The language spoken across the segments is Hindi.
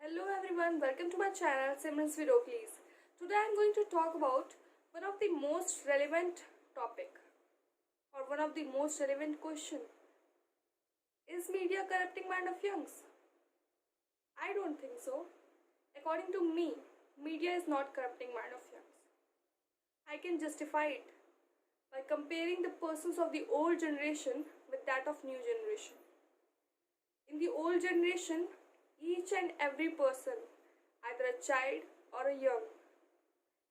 Hello everyone, welcome to my channel Simran's Video Please. Today I am going to talk about one of the most relevant topic or one of the most relevant question. Is media corrupting mind of youngs? I don't think so. According to me, media is not corrupting mind of youngs. I can justify it by comparing the persons of the old generation with that of new generation. In the old generation, each and every person, either a child or a young,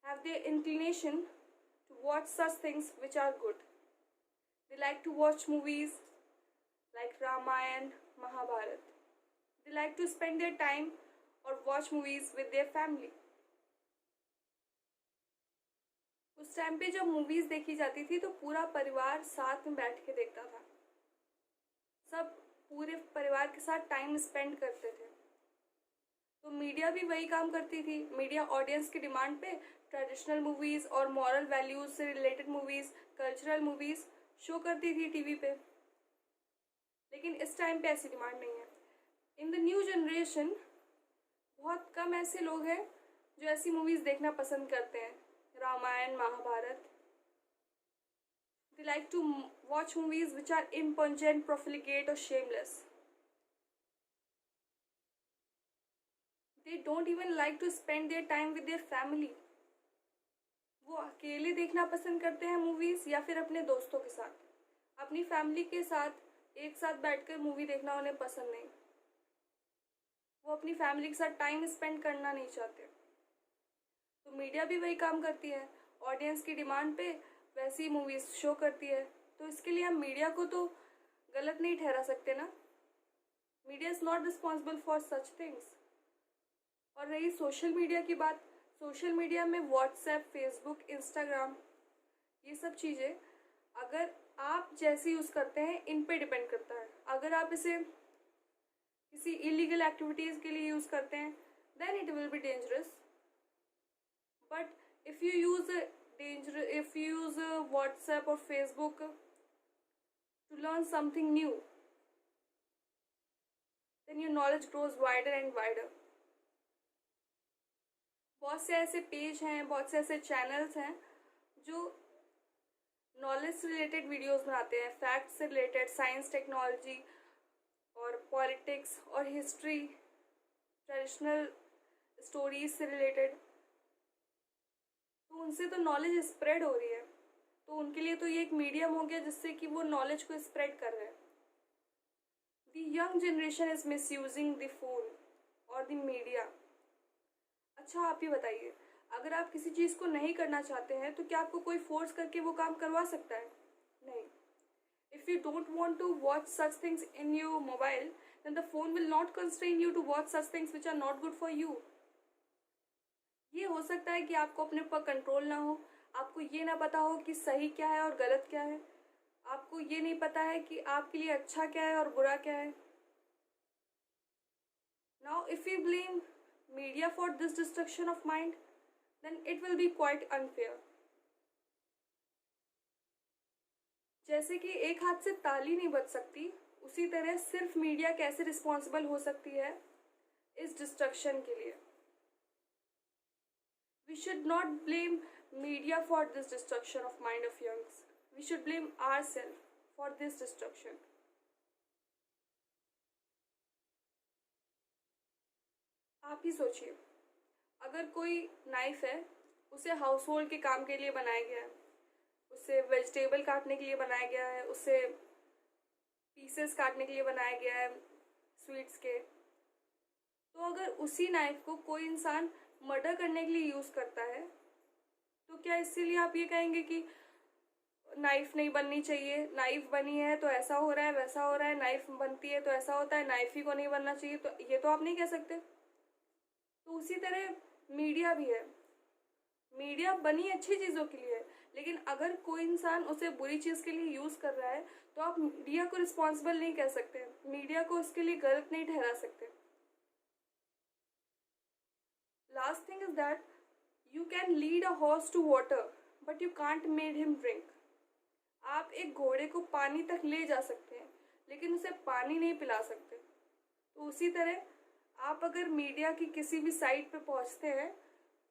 have their inclination to watch such things which are good. They like to watch movies like Ramayana, Mahabharat. They like to spend their time or watch movies with their family. उस टाइम पे जब मूवीज देखी जाती थी तो पूरा परिवार साथ में बैठ के देखता था। सब पूरे परिवार के साथ टाइम स्पेंड करते थे। तो मीडिया भी वही काम करती थी। मीडिया ऑडियंस की डिमांड पे ट्रेडिशनल मूवीज और मॉरल वैल्यूज से related movies, cultural movies show करती थी टीवी पे। लेकिन इस टाइम पे ऐसी डिमांड नहीं है। इन द न्यू जनरेशन बहुत कम ऐसे लोग हैं जो ऐसी मूवीज देखना पसंद करते हैं। Ramayan, Mahabharat. They like to watch movies which are impungent, profligate or shameless. They don't even like to spend their time with their family. वो अकेले देखना पसंद करते हैं मूवीज या फिर अपने दोस्तों के साथ। अपनी फैमिली के साथ एक साथ बैठकर मूवी देखना उन्हें पसंद नहीं। वो अपनी फैमिली के साथ टाइम स्पेंड करना नहीं चाहते। तो मीडिया भी वही काम करती है, ऑडियंस की डिमांड पे वैसी मूवीज शो करती है। तो इसके लिए हम मीडिया को तो गलत नहीं ठहरा सकते ना। Media is not responsible for such things. और रही सोशल मीडिया की बात, सोशल मीडिया में व्हाट्सएप, फेसबुक, इंस्टाग्राम, ये सब चीज़ें अगर आप जैसे यूज़ करते हैं इन पे डिपेंड करता है। अगर आप इसे किसी इलीगल एक्टिविटीज़ के लिए यूज़ करते हैं then it will be dangerous. But if you use WhatsApp or Facebook to learn something new, then your knowledge grows wider and wider. बहुत से ऐसे पेज हैं, बहुत से ऐसे चैनल्स हैं जो नॉलेज से रिलेटेड वीडियोस बनाते हैं, फैक्ट्स से रिलेटेड, साइंस, टेक्नोलॉजी और पॉलिटिक्स और हिस्ट्री, ट्रेडिशनल स्टोरीज से रिलेटेड। तो उनसे तो नॉलेज स्प्रेड हो रही है। तो उनके लिए तो ये एक मीडियम हो गया जिससे कि वो नॉलेज को स्प्रेड कर रहे हैं। The young generation is misusing the phone और द मीडिया। अच्छा, आप ही बताइए, अगर आप किसी चीज़ को नहीं करना चाहते हैं तो क्या आपको कोई फोर्स करके वो काम करवा सकता है? नहीं। If you don't want to watch such things in your mobile then the phone will not constrain you to watch such things which are not good for you. ये हो सकता है कि आपको अपने ऊपर कंट्रोल ना हो, आपको ये ना पता हो कि सही क्या है और गलत क्या है, आपको ये नहीं पता है कि आपके लिए अच्छा क्या है और बुरा क्या है। Now if you blame media for this destruction of mind then it will be quite unfair. जैसे कि एक हाथ से ताली नहीं बज सकती, उसी तरह सिर्फ मीडिया कैसे रिस्पॉन्सिबल हो सकती है इस डिस्ट्रक्शन के लिए। We should not blame media for this destruction of mind of youngs. We should blame ourselves for this destruction. आप ही सोचिए, अगर कोई नाइफ है उसे हाउस होल्ड के काम के लिए बनाया गया है, उसे वेजिटेबल काटने के लिए बनाया गया है, उसे पीसेस काटने के लिए बनाया गया है स्वीट्स के। तो अगर उसी नाइफ को कोई इंसान मर्डर करने के लिए यूज़ करता है तो क्या इसीलिए आप ये कहेंगे कि नाइफ नहीं बननी चाहिए? नाइफ बनी है तो ऐसा हो रहा है, वैसा हो रहा है, नाइफ बनती है तो ऐसा होता है, नाइफ ही को नहीं बनना चाहिए, तो ये तो आप नहीं कह सकते। तो उसी तरह मीडिया भी है। मीडिया बनी अच्छी चीज़ों के लिए है, लेकिन अगर कोई इंसान उसे बुरी चीज़ के लिए यूज़ कर रहा है तो आप मीडिया को रिस्पॉन्सिबल नहीं कह सकते, मीडिया को उसके लिए गलत नहीं ठहरा सकते। Last thing is that you can lead a horse to water, but you can't make him drink. आप एक घोड़े को पानी तक ले जा सकते हैं, लेकिन उसे पानी नहीं पिला सकते। तो उसी तरह आप अगर मीडिया की किसी भी साइट पे पहुंचते हैं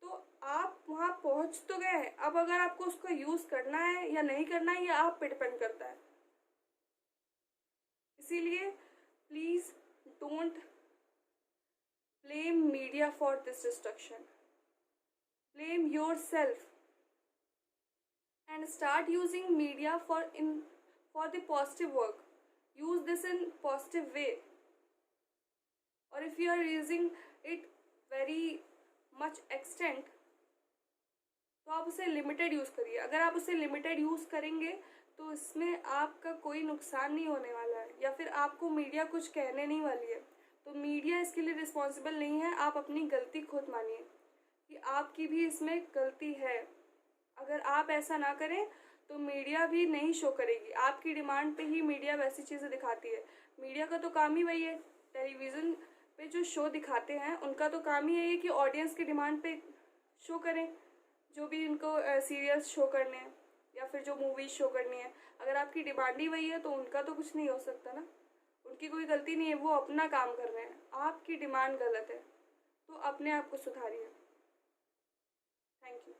तो आप वहाँ पहुंच तो गए हैं, अब अगर आपको उसका यूज़ करना है या नहीं करना है ये आप पे डिपेंड करता है। इसीलिए please don't blame media for this destruction. Blame yourself and start using media for the positive work. Use this in positive way. Or if you are using it very much extent, तो आप उसे लिमिटेड यूज़ करिए। अगर आप उसे लिमिटेड यूज़ करेंगे तो इसमें आपका कोई नुकसान नहीं होने वाला है, या फिर आपको मीडिया कुछ कहने नहीं वाली है। तो मीडिया इसके लिए रिस्पॉन्सिबल नहीं है। आप अपनी गलती खुद मानिए कि आपकी भी इसमें गलती है। अगर आप ऐसा ना करें तो मीडिया भी नहीं शो करेगी। आपकी डिमांड पे ही मीडिया वैसी चीज़ें दिखाती है। मीडिया का तो काम ही वही है, टेलीविज़न पे जो शो दिखाते हैं उनका तो काम ही यही है कि ऑडियंस की डिमांड पे शो करें जो भी इनको सीरियल्स शो करने हैं या फिर जो मूवीज़ शो करनी है। अगर आपकी डिमांड ही वही है तो उनका तो कुछ नहीं हो सकता ना। उनकी कोई गलती नहीं है, वो अपना काम कर रहे हैं। आपकी डिमांड गलत है तो अपने आप को सुधारिए। Thank you.